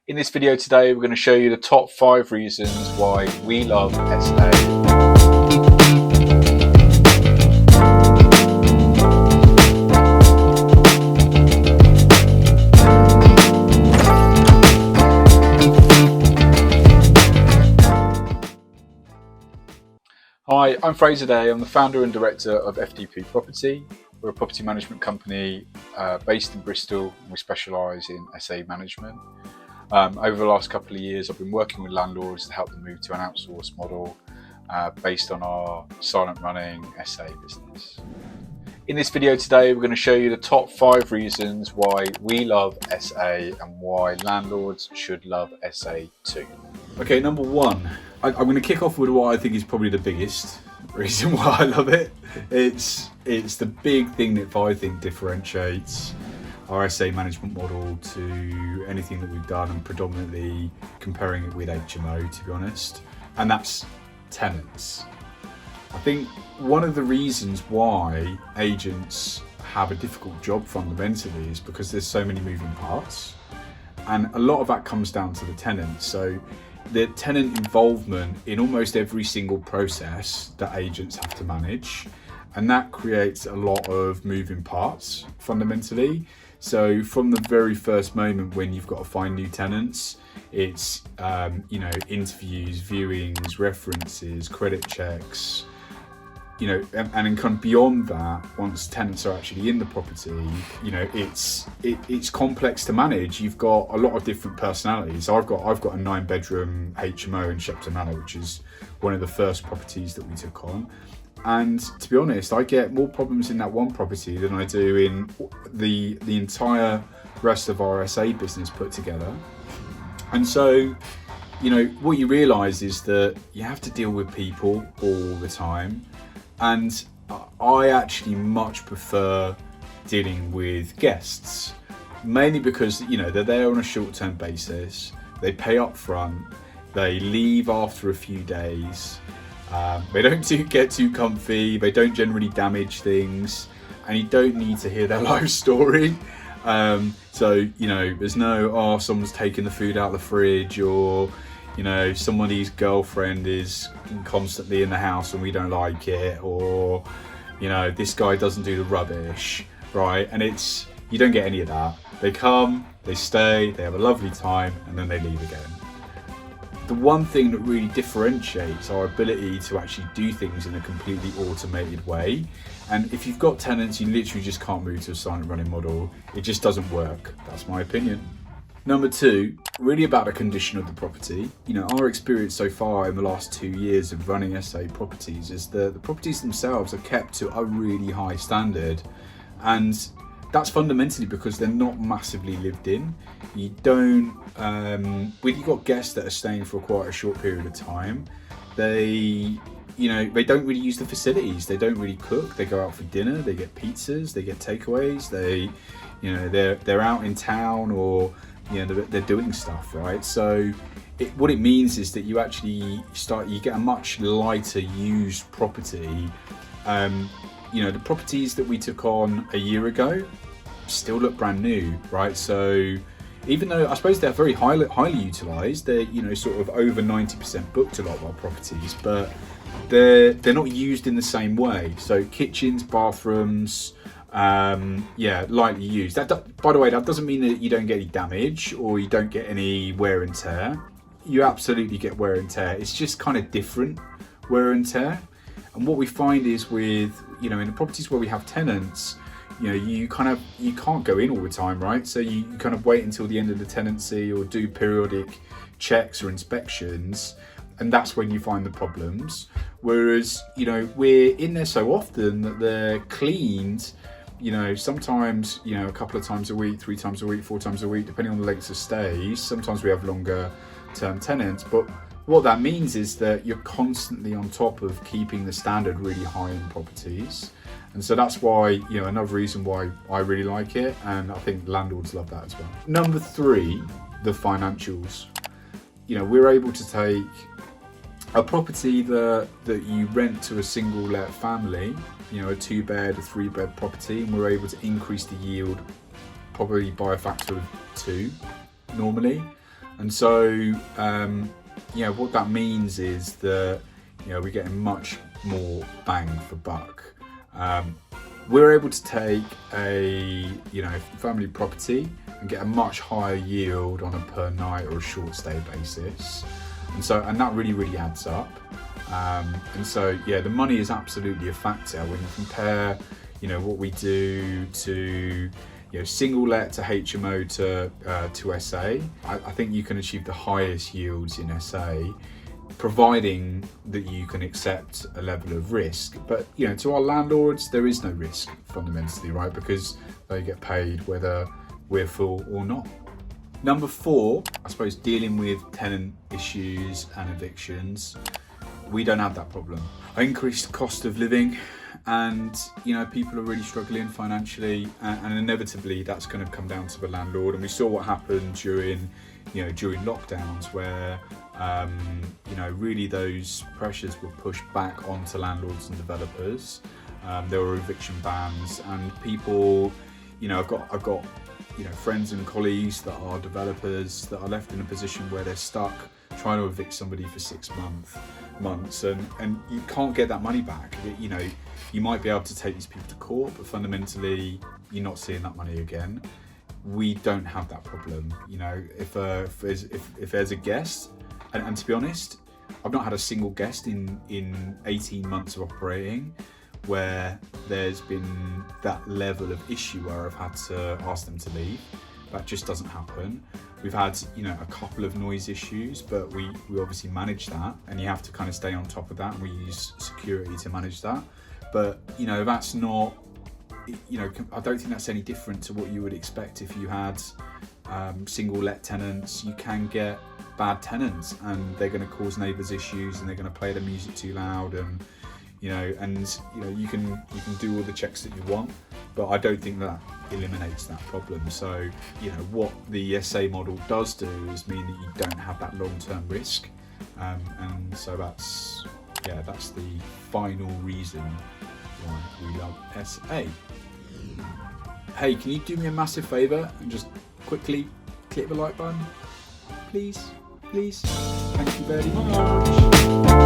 In this video today, we're going to show you the top 5 reasons why we love SA. Hi, I'm Fraser Day. I'm the founder and director of FDP Property. We're a property management company based in Bristol, and we specialise in SA management. Over the last couple of years, I've been working with landlords to help them move to an outsourced model based on our silent running SA business. In this video today, we're going to show you the top 5 reasons why we love SA and why landlords should love SA too. Okay, number 1. I'm going to kick off with what I think is probably the biggest reason why I love it. It's the big thing that I think differentiates our SA management model to anything that we've done, and predominantly comparing it with HMO, to be honest, and that's tenants. I think one of the reasons why agents have a difficult job fundamentally is because there's so many moving parts, and a lot of that comes down to the tenants. So the tenant involvement in almost every single process that agents have to manage, and that creates a lot of moving parts fundamentally. So from the very first moment when you've got to find new tenants, it's interviews, viewings, references, credit checks, and then kind of beyond that, once tenants are actually in the property, it's complex to manage. You've got a lot of different personalities. So I've got a 9-bedroom HMO in Shepton Manor, which is one of the first properties that we took on. And to be honest, I get more problems in that one property than I do in the entire rest of our SA business put together. And so, what you realise is that you have to deal with people all the time. And I actually much prefer dealing with guests, mainly because, they're there on a short-term basis. They pay up front, they leave after a few days. They don't get too comfy, they don't generally damage things, and you don't need to hear their life story. So, there's no, someone's taking the food out of the fridge, or, somebody's girlfriend is constantly in the house and we don't like it, or, this guy doesn't do the rubbish, right? And you don't get any of that. They come, they stay, they have a lovely time, and then they leave again. The one thing that really differentiates our ability to actually do things in a completely automated way, and if you've got tenants, you literally just can't move to a silent running model. It just doesn't work. That's my opinion. Number 2, really about the condition of the property. Our experience so far in the last 2 years of running SA properties is that the properties themselves are kept to a really high standard, and that's fundamentally because they're not massively lived in. You don't, when you've got guests that are staying for quite a short period of time, they don't really use the facilities. They don't really cook. They go out for dinner. They get pizzas. They get takeaways. They're out in town, or they're doing stuff, right? So what it means is that you actually you get a much lighter used property. The properties that we took on a year ago still look brand new, right? So even though I suppose they're very highly utilised, they're sort of over 90% booked, a lot of our properties, but they're not used in the same way. So kitchens, bathrooms, lightly used. By the way, that doesn't mean that you don't get any damage or you don't get any wear and tear. You absolutely get wear and tear. It's just kind of different wear and tear. And what we find is with, in the properties where we have tenants, you can't go in all the time, right? So you kind of wait until the end of the tenancy or do periodic checks or inspections, and that's when you find the problems. Whereas, we're in there so often that they're cleaned, sometimes, a couple of times a week, 3 times a week, 4 times a week, depending on the lengths of stays. Sometimes we have longer term tenants, but what that means is that you're constantly on top of keeping the standard really high in properties. And so that's why, another reason why I really like it, and I think landlords love that as well. Number 3, the financials. We're able to take a property that you rent to a single let family, a 2-bed, a 3-bed property, and we're able to increase the yield probably by a factor of 2 normally. And so, what that means is that, we're getting much more bang for buck. We're able to take a, family property and get a much higher yield on a per night or a short stay basis. And that really, really adds up. The money is absolutely a factor when you compare, what we do to, single let to HMO to SA. I think you can achieve the highest yields in SA, providing that you can accept a level of risk. But, to our landlords, there is no risk fundamentally, right? Because they get paid whether we're full or not. Number 4, I suppose, dealing with tenant issues and evictions. We don't have that problem. Increased cost of living, and people are really struggling financially, and inevitably that's going to come down to the landlord. And we saw what happened during lockdowns, where really those pressures were pushed back onto landlords and developers. There were eviction bans, and people, I've got friends and colleagues that are developers that are left in a position where they're stuck trying to evict somebody for 6 months, and you can't get that money back. You might be able to take these people to court, but fundamentally you're not seeing that money again. We don't have that problem. If there's a guest, and to be honest, I've not had a single guest in 18 months of operating where there's been that level of issue where I've had to ask them to leave. That just doesn't happen. We've had, a couple of noise issues, but we obviously manage that, and you have to kind of stay on top of that, and we use security to manage that. But, that's not, I don't think that's any different to what you would expect if you had single let tenants. You can get bad tenants, and they're going to cause neighbours issues, and they're going to play the music too loud, and you can do all the checks that you want, but I don't think that eliminates that problem. So what the SA model does do is mean that you don't have that long-term risk, and so that's the final reason why we love SA. Hey, can you do me a massive favour and just quickly click the like button, please? Thank you very much.